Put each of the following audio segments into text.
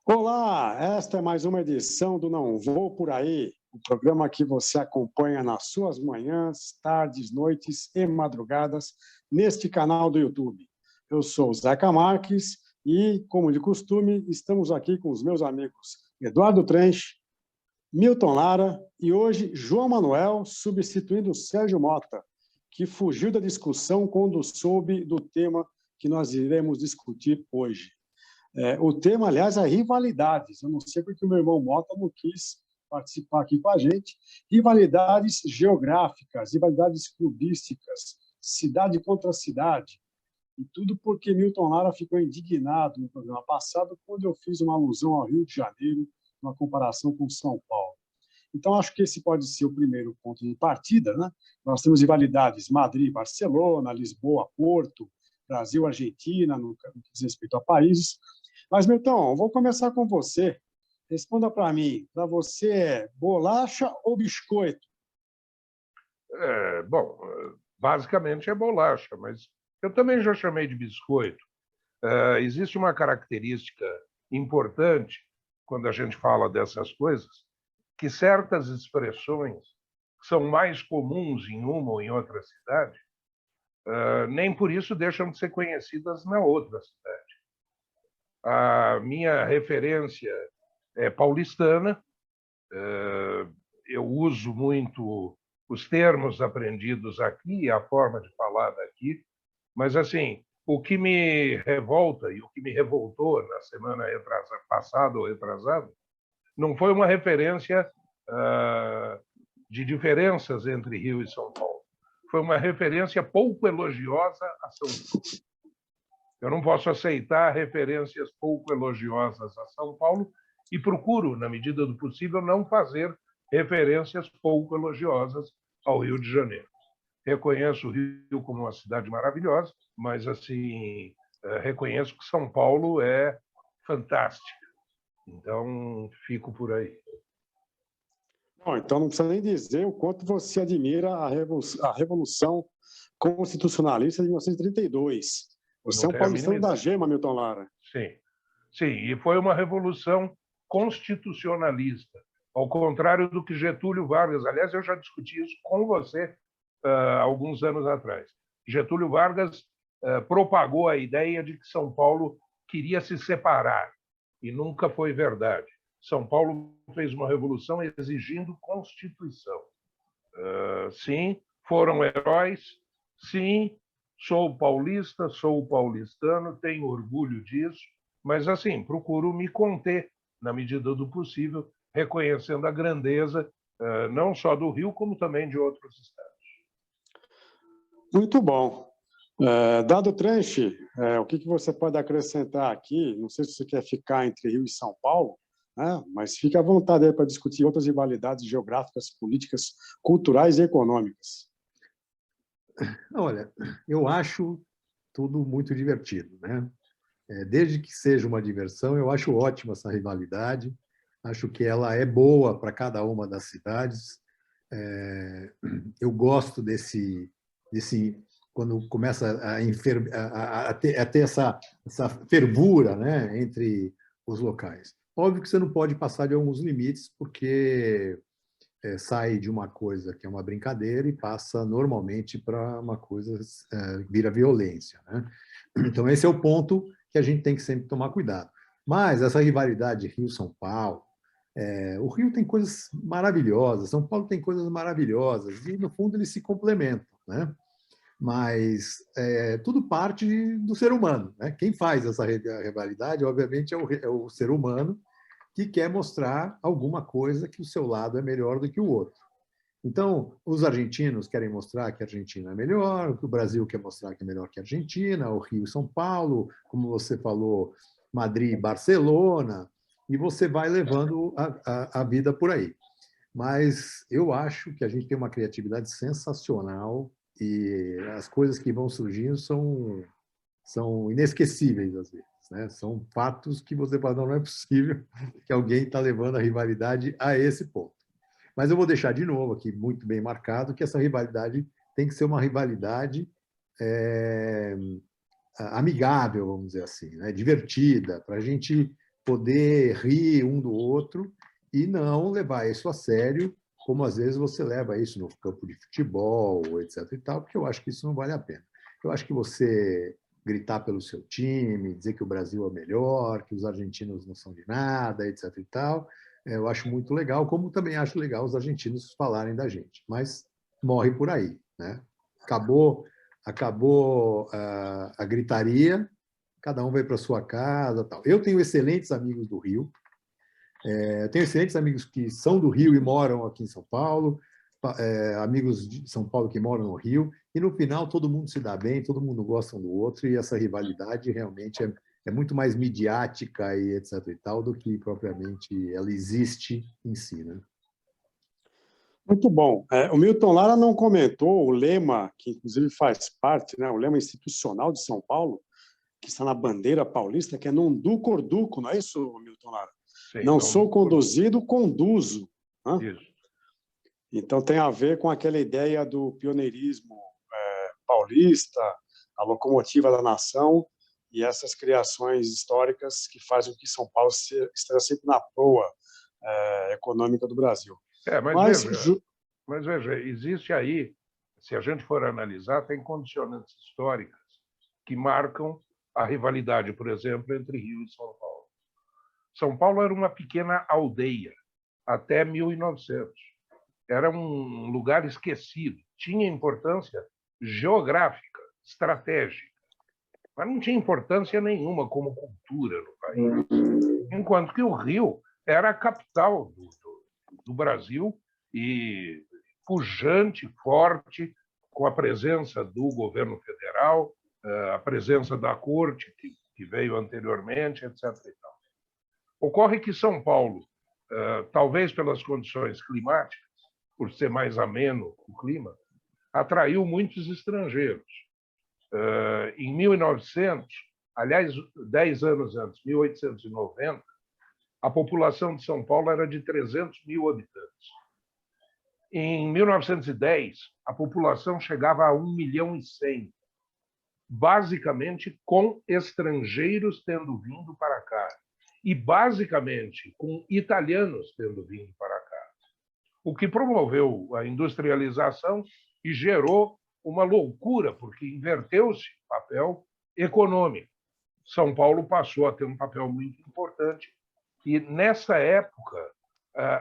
Olá, esta é mais uma edição do Não Vou Por Aí, o programa que você acompanha nas suas manhãs, tardes, noites e madrugadas neste canal do YouTube. Eu sou o Zeca Marques e, como de costume, estamos aqui com os meus amigos Eduardo Trench, Milton Lara e hoje João Manuel, substituindo o Sérgio Mota, que fugiu da discussão quando soube do tema que nós iremos discutir hoje. O tema, aliás, é rivalidades. Eu não sei porque o meu irmão Mota não quis participar aqui com a gente. Rivalidades geográficas, rivalidades clubísticas, cidade contra cidade. E tudo porque Milton Lara ficou indignado no programa passado quando eu fiz uma alusão ao Rio de Janeiro, uma comparação com São Paulo. Então, acho que esse pode ser o primeiro ponto de partida, né? Nós temos rivalidades Madrid-Barcelona, Lisboa-Porto, Brasil-Argentina, no que diz respeito a países. Mas, Milton, vou começar com você. Responda para mim, para você é bolacha ou biscoito? Bom, basicamente é bolacha, mas eu também já chamei de biscoito. Existe uma característica importante quando a gente fala dessas coisas, que certas expressões que são mais comuns em uma ou em outra cidade, nem por isso deixam de ser conhecidas na outra cidade. A minha referência é paulistana, eu uso muito os termos aprendidos aqui, a forma de falar daqui, mas, assim, o que me revolta e o que me revoltou na semana passada ou retrasada não foi uma referência de diferenças entre Rio e São Paulo. Foi uma referência pouco elogiosa a São Paulo. Eu não posso aceitar referências pouco elogiosas a São Paulo e procuro, na medida do possível, não fazer referências pouco elogiosas ao Rio de Janeiro. Reconheço o Rio como uma cidade maravilhosa, mas, assim, reconheço que São Paulo é fantástica. Então, fico por aí. Bom, então não precisa nem dizer o quanto você admira a Revolução Constitucionalista de 1932. Você é um paulistano da gema, Milton Lara. Sim, sim, e foi uma revolução constitucionalista, ao contrário do que Getúlio Vargas, aliás, eu já discuti isso com você alguns anos atrás. Getúlio Vargas propagou a ideia de que São Paulo queria se separar, e nunca foi verdade. São Paulo fez uma revolução exigindo Constituição. Sim, foram heróis, sim, sou paulista, sou paulistano, tenho orgulho disso, mas, assim, procuro me conter, na medida do possível, reconhecendo a grandeza não só do Rio, como também de outros estados. Muito bom. Dado Trench, o que você pode acrescentar aqui? Não sei se você quer ficar entre Rio e São Paulo, né? Mas fique à vontade aí para discutir outras rivalidades geográficas, políticas, culturais e econômicas. Olha, eu acho tudo muito divertido, né? Desde que seja uma diversão, eu acho ótima essa rivalidade. Acho que ela é boa para cada uma das cidades. Eu gosto desse quando começa a ter essa fervura, né, entre os locais. Óbvio que você não pode passar de alguns limites, porque sai de uma coisa que é uma brincadeira e passa normalmente para uma coisa vira violência, né? Então esse é o ponto que a gente tem que sempre tomar cuidado. Mas essa rivalidade Rio-São Paulo, o Rio tem coisas maravilhosas, São Paulo tem coisas maravilhosas e no fundo eles se complementam, né? Mas tudo parte do ser humano, né? Quem faz essa rivalidade, obviamente, é o ser humano que quer mostrar alguma coisa que o seu lado é melhor do que o outro. Então, os argentinos querem mostrar que a Argentina é melhor, que o Brasil quer mostrar que é melhor que a Argentina, o Rio e São Paulo, como você falou, Madrid e Barcelona, e você vai levando a vida por aí. Mas eu acho que a gente tem uma criatividade sensacional e as coisas que vão surgindo são inesquecíveis, às vezes. Né? São fatos que você fala, não é possível que alguém está levando a rivalidade a esse ponto. Mas eu vou deixar de novo aqui, muito bem marcado, que essa rivalidade tem que ser uma rivalidade amigável, vamos dizer assim, né? Divertida, para a gente poder rir um do outro e não levar isso a sério, como às vezes você leva isso no campo de futebol, etc. e tal, porque eu acho que isso não vale a pena. Eu acho que você gritar pelo seu time, dizer que o Brasil é melhor, que os argentinos não são de nada, etc. e tal, eu acho muito legal, como também acho legal os argentinos falarem da gente, mas morre por aí, né? Acabou a gritaria, cada um vai para sua casa, tal. Eu tenho excelentes amigos do Rio, tenho excelentes amigos que são do Rio e moram aqui em São Paulo, amigos de São Paulo que moram no Rio, e no final todo mundo se dá bem, todo mundo gosta um do outro, e essa rivalidade realmente é muito mais midiática e etc. e tal, do que propriamente ela existe em si, né? Muito bom. O Milton Lara não comentou o lema, que inclusive faz parte, né, o lema institucional de São Paulo, que está na bandeira paulista, que é non duco orduco, não é isso, Milton Lara? Sim, não sou conduzido, conduzo. Né? Isso. Então tem a ver com aquela ideia do pioneirismo paulista, a locomotiva da nação e essas criações históricas que fazem com que São Paulo esteja sempre na proa econômica do Brasil. Mas veja, existe aí, se a gente for analisar, tem condicionantes históricas que marcam a rivalidade, por exemplo, entre Rio e São Paulo. São Paulo era uma pequena aldeia até 1900. Era um lugar esquecido, tinha importância geográfica, estratégica, mas não tinha importância nenhuma como cultura no país. Enquanto que o Rio era a capital do Brasil e pujante, forte, com a presença do governo federal, a presença da corte, que veio anteriormente, etc. e tal. Ocorre que São Paulo, talvez pelas condições climáticas, por ser mais ameno o clima, atraiu muitos estrangeiros. Em 1900, aliás, 10 anos antes, 1890, a população de São Paulo era de 300 mil habitantes. Em 1910, a população chegava a 1,1 milhão, basicamente com estrangeiros tendo vindo para cá e basicamente com italianos tendo vindo para cá, o que promoveu a industrialização e gerou uma loucura, porque inverteu-se o papel econômico. São Paulo passou a ter um papel muito importante e, nessa época,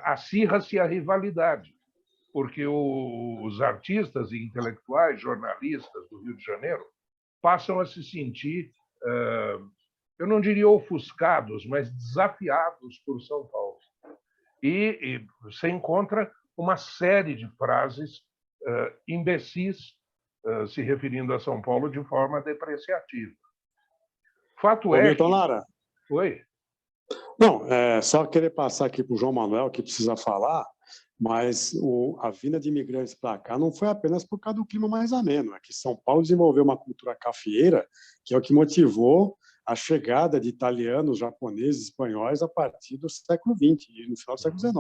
acirra-se a rivalidade, porque os artistas e intelectuais, jornalistas do Rio de Janeiro, passam a se sentir, eu não diria ofuscados, mas desafiados por São Paulo. E você encontra uma série de frases imbecis se referindo a São Paulo de forma depreciativa. Fato é Milton Lara. Oi? Não, só querer passar aqui para o João Manuel, que precisa falar, mas a vinda de imigrantes para cá não foi apenas por causa do clima mais ameno. É que São Paulo desenvolveu uma cultura cafeeira, que é o que motivou a chegada de italianos, japoneses, espanhóis a partir do século XX e no final do século XIX.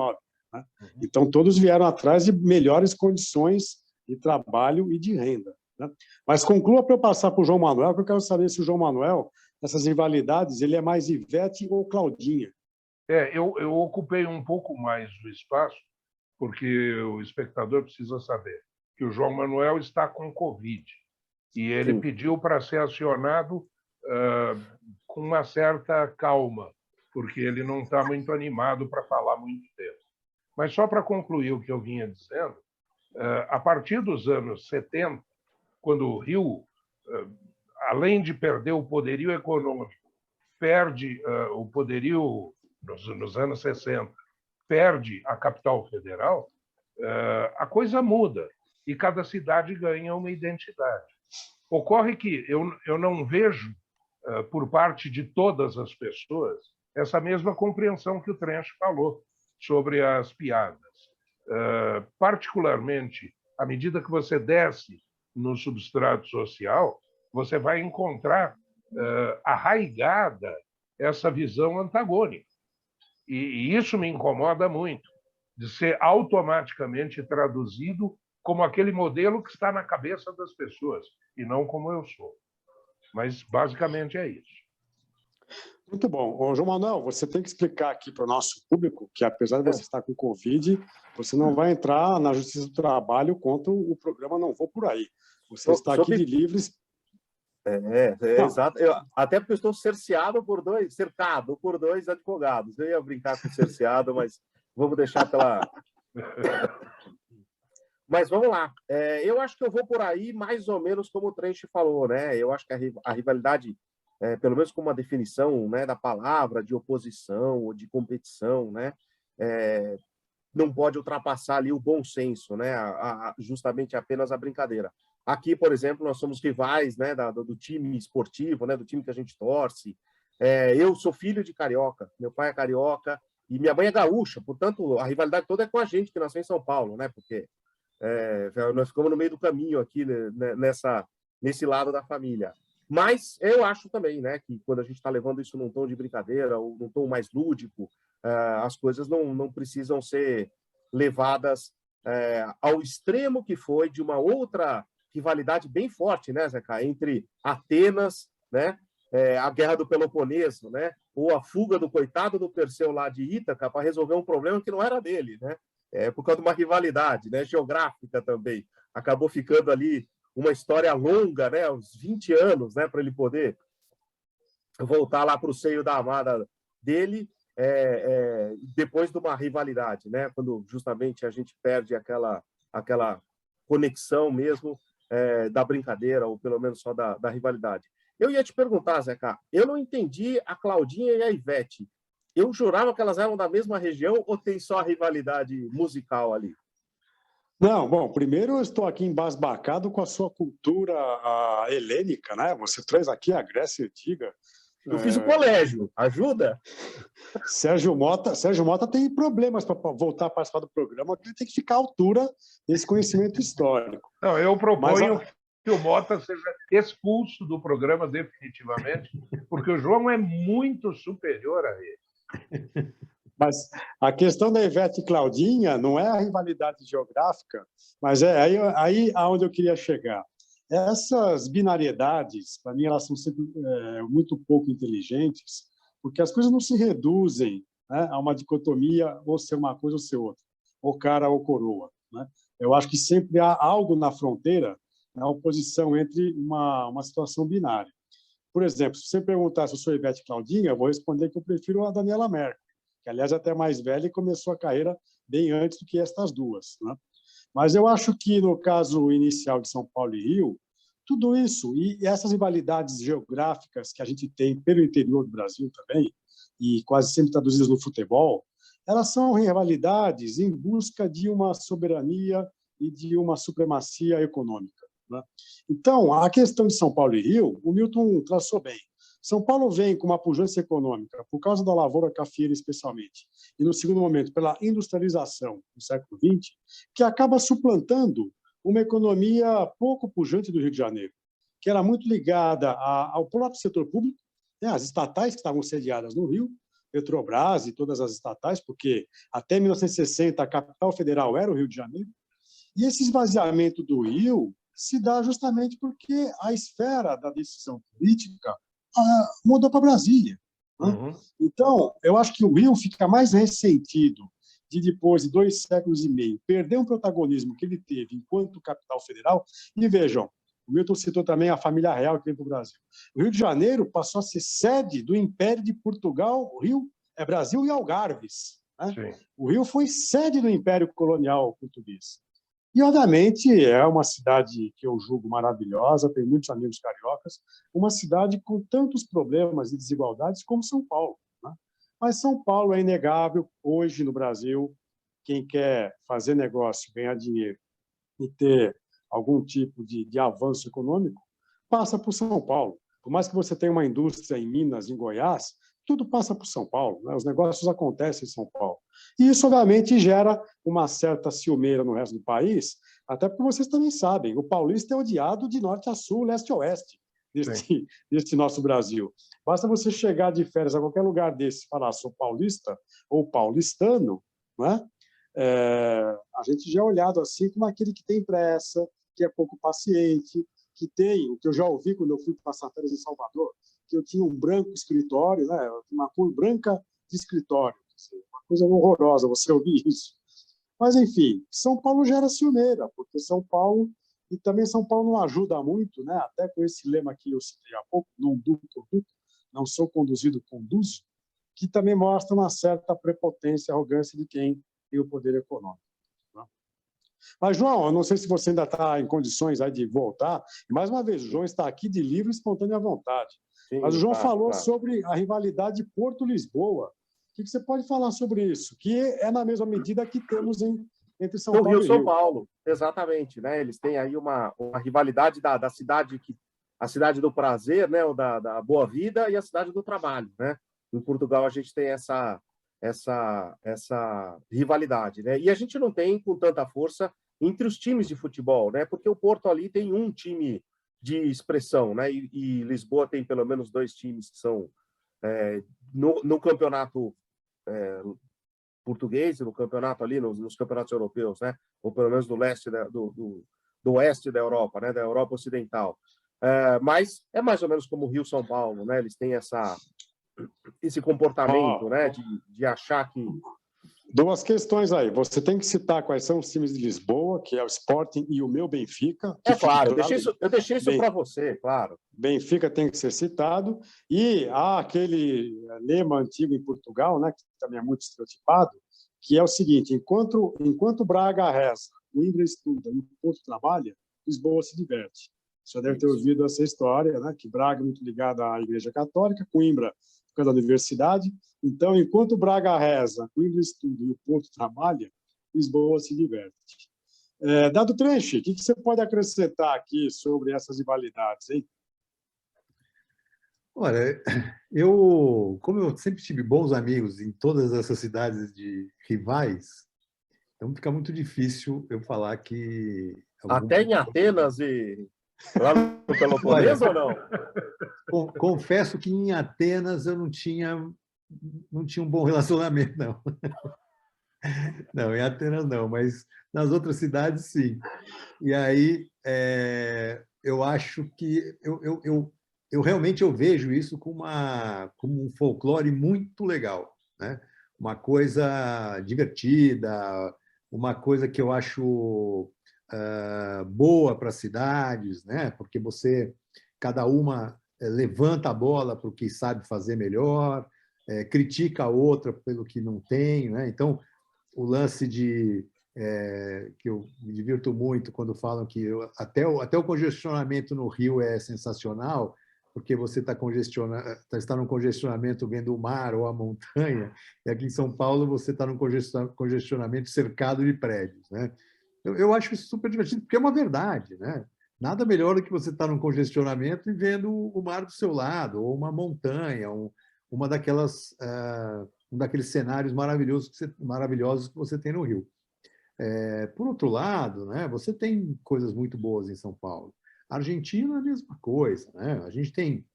Né? Então, todos vieram atrás de melhores condições de trabalho e de renda. Né? Mas conclua para eu passar para o João Manuel, que eu quero saber se o João Manuel, nessas rivalidades, ele é mais Ivete ou Claudinha. Eu ocupei um pouco mais o espaço, porque o espectador precisa saber que o João Manuel está com Covid e ele pediu para ser acionado com uma certa calma, porque ele não está muito animado para falar muito tempo. Mas só para concluir o que eu vinha dizendo, a partir dos anos 70, quando o Rio, além de perder o poderio econômico, perde o poderio nos anos 60, perde a capital federal, a coisa muda e cada cidade ganha uma identidade. Ocorre que eu não vejo, por parte de todas as pessoas, essa mesma compreensão que o Trench falou sobre as piadas. Particularmente, à medida que você desce no substrato social, você vai encontrar arraigada essa visão antagônica. E isso me incomoda muito, de ser automaticamente traduzido como aquele modelo que está na cabeça das pessoas, e não como eu sou. Mas, basicamente, é isso. Muito bom. Ô, João Manuel, você tem que explicar aqui para o nosso público que, apesar de você estar com Covid, você não vai entrar na Justiça do Trabalho contra o programa Não Vou Por Aí. Você está aqui de livres. Exato. Até porque eu estou cercado por dois advogados. Eu ia brincar com cerceado, mas vamos deixar pela... Mas vamos lá. Eu acho que eu vou por aí mais ou menos como o Trench falou, né? Eu acho que a rivalidade, pelo menos como uma definição, né, da palavra de oposição ou de competição, né, não pode ultrapassar ali o bom senso, né, justamente apenas a brincadeira. Aqui, por exemplo, nós somos rivais, né, do time esportivo, né, do time que a gente torce. Eu sou filho de carioca, meu pai é carioca e minha mãe é gaúcha, portanto, a rivalidade toda é com a gente que nasceu em São Paulo, né, porque nós ficamos no meio do caminho aqui, né, nesse lado da família. Mas eu acho também, né, que quando a gente está levando isso num tom de brincadeira ou num tom mais lúdico, as coisas não precisam ser levadas ao extremo que foi de uma outra rivalidade bem forte, né, Zeca, entre Atenas, né, a Guerra do Peloponeso, né, ou a fuga do coitado do Perseu lá de Ítaca para resolver um problema que não era dele, né, por causa de uma rivalidade, né, geográfica também. Acabou ficando ali uma história longa, né, uns 20 anos, né, para ele poder voltar lá para o seio da amada dele, depois de uma rivalidade, né, quando justamente a gente perde aquela conexão mesmo da brincadeira, ou pelo menos só da rivalidade. Eu ia te perguntar, Zeca, eu não entendi a Claudinha e a Ivete. Eu jurava que elas eram da mesma região ou tem só a rivalidade musical ali? Não, bom, primeiro eu estou aqui embasbacado com a sua cultura helênica, né? Você traz aqui a Grécia Antiga. Eu fiz o colégio, ajuda? Sérgio Mota tem problemas para voltar a participar do programa, porque ele tem que ficar à altura desse conhecimento histórico. Não, eu proponho que o Mota seja expulso do programa definitivamente, porque o João é muito superior a ele. Mas a questão da Ivete e Claudinha não é a rivalidade geográfica, mas é aí aonde eu queria chegar. Essas binariedades, para mim, elas são sempre muito pouco inteligentes, porque as coisas não se reduzem, né, a uma dicotomia, ou ser uma coisa ou ser outra, ou cara ou coroa, né? Eu acho que sempre há algo na fronteira, na oposição entre uma situação binária. Por exemplo, se você perguntar se eu sou Ivete e Claudinha, eu vou responder que eu prefiro a Daniela Mercury, que, aliás, é até mais velha e começou a carreira bem antes do que estas duas, né? Mas eu acho que, no caso inicial de São Paulo e Rio, tudo isso, e essas rivalidades geográficas que a gente tem pelo interior do Brasil também, e quase sempre traduzidas no futebol, elas são rivalidades em busca de uma soberania e de uma supremacia econômica, né? Então, a questão de São Paulo e Rio, o Milton traçou bem. São Paulo vem com uma pujança econômica, por causa da lavoura cafeira especialmente, e no segundo momento pela industrialização do século XX, que acaba suplantando uma economia pouco pujante do Rio de Janeiro, que era muito ligada ao próprio setor público, né, as estatais que estavam sediadas no Rio, Petrobras e todas as estatais, porque até 1960 a capital federal era o Rio de Janeiro, e esse esvaziamento do Rio se dá justamente porque a esfera da decisão política mudou para Brasília, né? Uhum. Então, eu acho que o Rio fica mais ressentido de, depois de 2 séculos e meio, perder um protagonismo que ele teve enquanto capital federal. E vejam, o Milton citou também a família real que veio para o Brasil. O Rio de Janeiro passou a ser sede do Império de Portugal, o Rio é Brasil e Algarves, né? O Rio foi sede do Império Colonial Português. E, obviamente, é uma cidade que eu julgo maravilhosa, tenho muitos amigos cariocas, uma cidade com tantos problemas e desigualdades como São Paulo, né? Mas São Paulo é inegável, hoje no Brasil, quem quer fazer negócio, ganhar dinheiro e ter algum tipo de avanço econômico, passa por São Paulo. Por mais que você tenha uma indústria em Minas, em Goiás, tudo passa por São Paulo, né? Os negócios acontecem em São Paulo. E isso, obviamente, gera uma certa ciumeira no resto do país, até porque vocês também sabem, o paulista é odiado de norte a sul, leste a oeste deste nosso Brasil. Basta você chegar de férias a qualquer lugar desse e falar sou paulista ou paulistano, né? A gente já é olhado assim como aquele que tem pressa, que é pouco paciente, que tem, o que eu já ouvi quando eu fui passar férias em Salvador, porque eu tinha um branco escritório, né? Uma cor branca de escritório. Uma coisa horrorosa você ouvir isso. Mas, enfim, São Paulo gera ciumeira, porque São Paulo, e também São Paulo não ajuda muito, né? Até com esse lema que eu citei há pouco, não conduzo, não sou conduzido, conduzo, que também mostra uma certa prepotência, arrogância de quem tem o poder econômico. Né? Mas, João, eu não sei se você ainda está em condições aí de voltar. Mais uma vez, o João está aqui de livre e espontânea vontade. Sim, mas o João falou sobre a rivalidade Porto-Lisboa. O que você pode falar sobre isso? Que é na mesma medida que temos entre São Paulo e Rio. São Paulo, exatamente. Né? Eles têm aí uma rivalidade da cidade, a cidade do prazer, né? Ou da boa vida, e a cidade do trabalho. Né? Em Portugal, a gente tem essa rivalidade. Né? E a gente não tem com tanta força entre os times de futebol, né? Porque o Porto ali tem um time de expressão, né? E Lisboa tem pelo menos 2 times que são no campeonato português, no campeonato ali, nos campeonatos europeus, né? Ou pelo menos do leste do oeste da Europa, né? Da Europa Ocidental. Mas é mais ou menos como o Rio São Paulo, né? Eles têm esse comportamento, né? De achar que... 2 questões aí. Você tem que citar quais são os times de Lisboa, que é o Sporting e o meu Benfica. Claro, eu deixei isso para você, claro. Benfica tem que ser citado. E há aquele lema antigo em Portugal, né, que também é muito estereotipado, que é o seguinte: enquanto Braga reza, o Coimbra estuda e o Porto trabalha, Lisboa se diverte. Você já deve ter ouvido essa história, né, que Braga é muito ligado à Igreja Católica, Coimbra por causa da universidade. Então, enquanto Braga reza, Coimbra estuda e o Porto trabalha, Lisboa se diverte. Dado Trench, o que você pode acrescentar aqui sobre essas rivalidades, hein? Olha, como eu sempre tive bons amigos em todas essas cidades de rivais, então fica muito difícil eu falar que... Até em Atenas e lá no Peloponeso ou não? Confesso que em Atenas eu não tinha um bom relacionamento, não. Não, em Atenas não, mas nas outras cidades, sim. E aí, eu acho que... Eu realmente vejo isso como um folclore muito legal, né? Uma coisa divertida, uma coisa que eu acho boa para as cidades, né? Porque cada uma levanta a bola para o que sabe fazer melhor, critica a outra pelo que não tem, né? Então, o lance que eu me divirto muito quando falam que até o congestionamento no Rio é sensacional, porque você está num congestionamento vendo o mar ou a montanha, e aqui em São Paulo você está num congestionamento cercado de prédios, né? Eu acho isso super divertido, porque é uma verdade, né? Nada melhor do que você estar num congestionamento e vendo o mar do seu lado, ou uma montanha, um daqueles cenários maravilhosos que você tem no Rio. Por outro lado, né, você tem coisas muito boas em São Paulo. A Argentina é a mesma coisa, né? A gente tem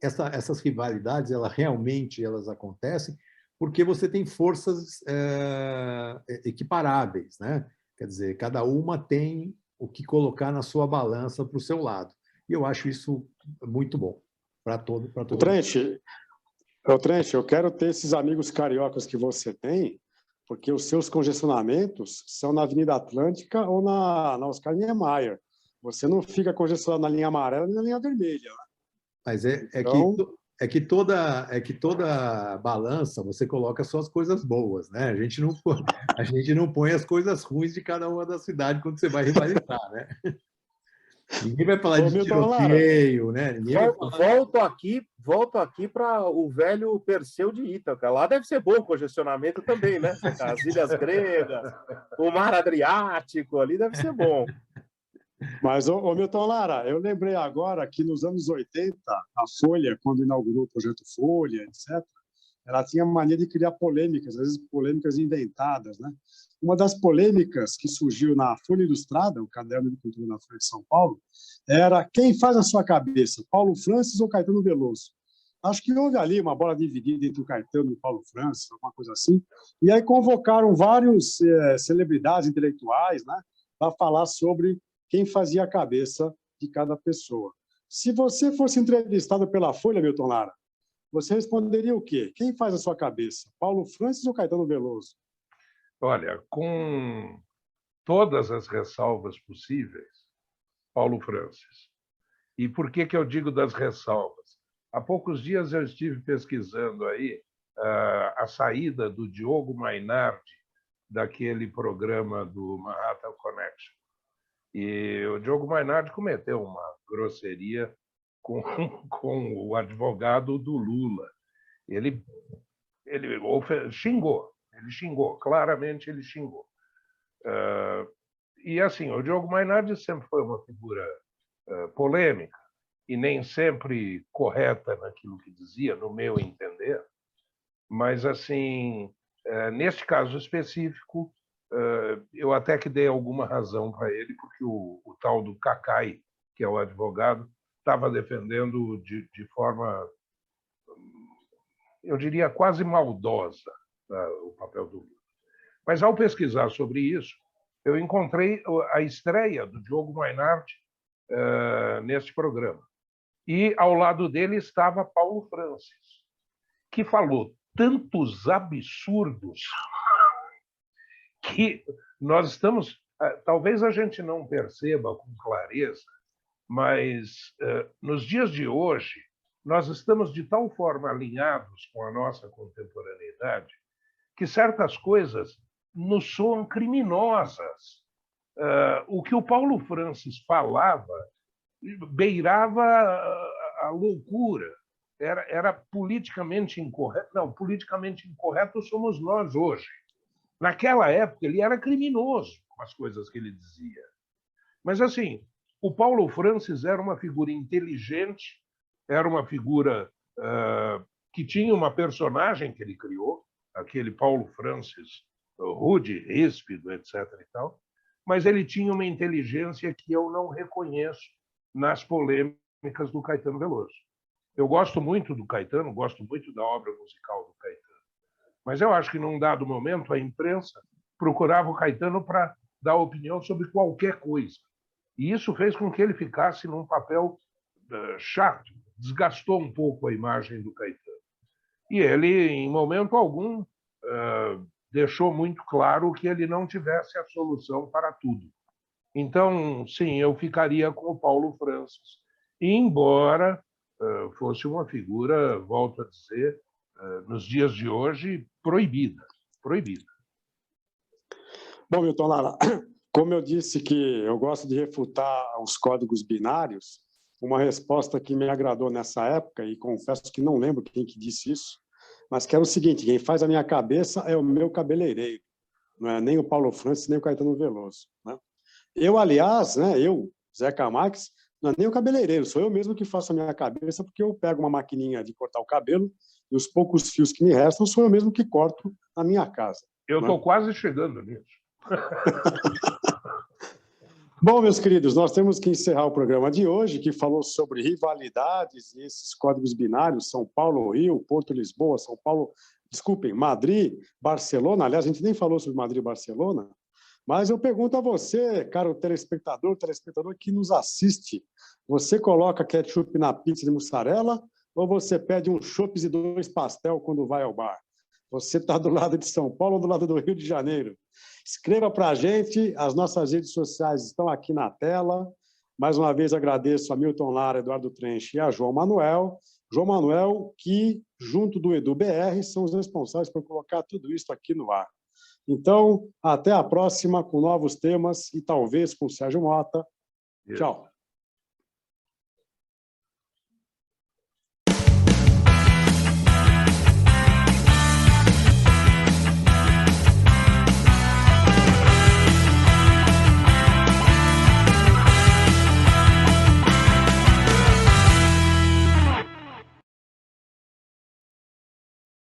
essas rivalidades, elas acontecem porque você tem forças equiparáveis, né? Quer dizer, cada uma tem o que colocar na sua balança para o seu lado. E eu acho isso muito bom para todo mundo. Trench, eu quero ter esses amigos cariocas que você tem, porque os seus congestionamentos são na Avenida Atlântica ou na Oscar Niemeyer. Você não fica congestionado na linha amarela nem na linha vermelha. Mas que toda balança você coloca só as coisas boas, né? A gente não põe as coisas ruins de cada uma da cidade quando você vai rivalizar, né? Ninguém vai falar de tiroteio, né? Volto aqui para o velho Perseu de Ítaca. Lá deve ser bom o congestionamento também, né? As ilhas gregas, o mar Adriático, ali deve ser bom. Mas, Milton Lara, eu lembrei agora que nos anos 80, a Folha, quando inaugurou o projeto Folha, etc., ela tinha mania de criar polêmicas, às vezes polêmicas inventadas, né? Uma das polêmicas que surgiu na Folha Ilustrada, o caderno de cultura da Folha de São Paulo, era quem faz a sua cabeça, Paulo Francis ou Caetano Veloso? Acho que houve ali uma bola dividida entre o Caetano e o Paulo Francis, alguma coisa assim, e aí convocaram vários celebridades intelectuais, né, para falar sobre quem fazia a cabeça de cada pessoa. Se você fosse entrevistado pela Folha, Milton Lara, você responderia o quê? Quem faz a sua cabeça? Paulo Francis ou Caetano Veloso? Olha, com todas as ressalvas possíveis, Paulo Francis. E por que eu digo das ressalvas? Há poucos dias eu estive pesquisando aí a saída do Diogo Mainardi daquele programa do Manhattan Connection. E o Diogo Mainardi cometeu uma grosseria com o advogado do Lula. Ele xingou, claramente ele xingou. E assim, o Diogo Mainardi sempre foi uma figura polêmica e nem sempre correta naquilo que dizia, no meu entender, mas assim, neste caso específico, eu até que dei alguma razão para ele, porque o tal do Cacai, que é o advogado, estava defendendo de forma, eu diria, quase maldosa o papel do Lula. Mas ao pesquisar sobre isso, eu encontrei a estreia do Diogo Mainardi neste programa. E ao lado dele estava Paulo Francis, que falou tantos absurdos que nós estamos... Talvez a gente não perceba com clareza, mas nos dias de hoje, nós estamos de tal forma alinhados com a nossa contemporaneidade que certas coisas nos soam criminosas. O que o Paulo Francis falava beirava a loucura. Era politicamente incorreto. Não, politicamente incorreto somos nós hoje. Naquela época, ele era criminoso com as coisas que ele dizia. Mas, assim, o Paulo Francis era uma figura inteligente, era uma figura que tinha uma personagem que ele criou, aquele Paulo Francis rude, ríspido, etc. e tal, mas ele tinha uma inteligência que eu não reconheço nas polêmicas do Caetano Veloso. Eu gosto muito do Caetano, gosto muito da obra musical do Caetano, mas eu acho que, num dado momento, a imprensa procurava o Caetano para dar opinião sobre qualquer coisa. E isso fez com que ele ficasse num papel chato, desgastou um pouco a imagem do Caetano. E ele, em momento algum, deixou muito claro que ele não tivesse a solução para tudo. Então, sim, eu ficaria com o Paulo Francis, embora fosse uma figura, volto a dizer, nos dias de hoje, proibida. Bom, Milton Lara, como eu disse que eu gosto de refutar os códigos binários, uma resposta que me agradou nessa época, e confesso que não lembro quem que disse isso, mas que era o seguinte: quem faz a minha cabeça é o meu cabeleireiro, não é nem o Paulo Francis, nem o Caetano Veloso, né? Eu, aliás, né, Zeca Marques, não é nem o cabeleireiro, sou eu mesmo que faço a minha cabeça, porque eu pego uma maquininha de cortar o cabelo e os poucos fios que me restam sou eu mesmo que corto na minha casa. Eu estou quase chegando nisso. Bom, meus queridos, nós temos que encerrar o programa de hoje, que falou sobre rivalidades e esses códigos binários, São Paulo-Rio, Porto-Lisboa, São Paulo, desculpem, Madrid, Barcelona. Aliás, a gente nem falou sobre Madrid e Barcelona, mas eu pergunto a você, caro telespectador que nos assiste, você coloca ketchup na pizza de mussarela ou você pede um chopes e 2 pastel quando vai ao bar? Você está do lado de São Paulo ou do lado do Rio de Janeiro? Escreva para a gente, as nossas redes sociais estão aqui na tela. Mais uma vez agradeço a Milton Lara, Eduardo Trench e a João Manuel. João Manuel, que, junto do EduBR, são os responsáveis por colocar tudo isso aqui no ar. Então, até a próxima com novos temas e talvez com o Sérgio Mota. Tchau.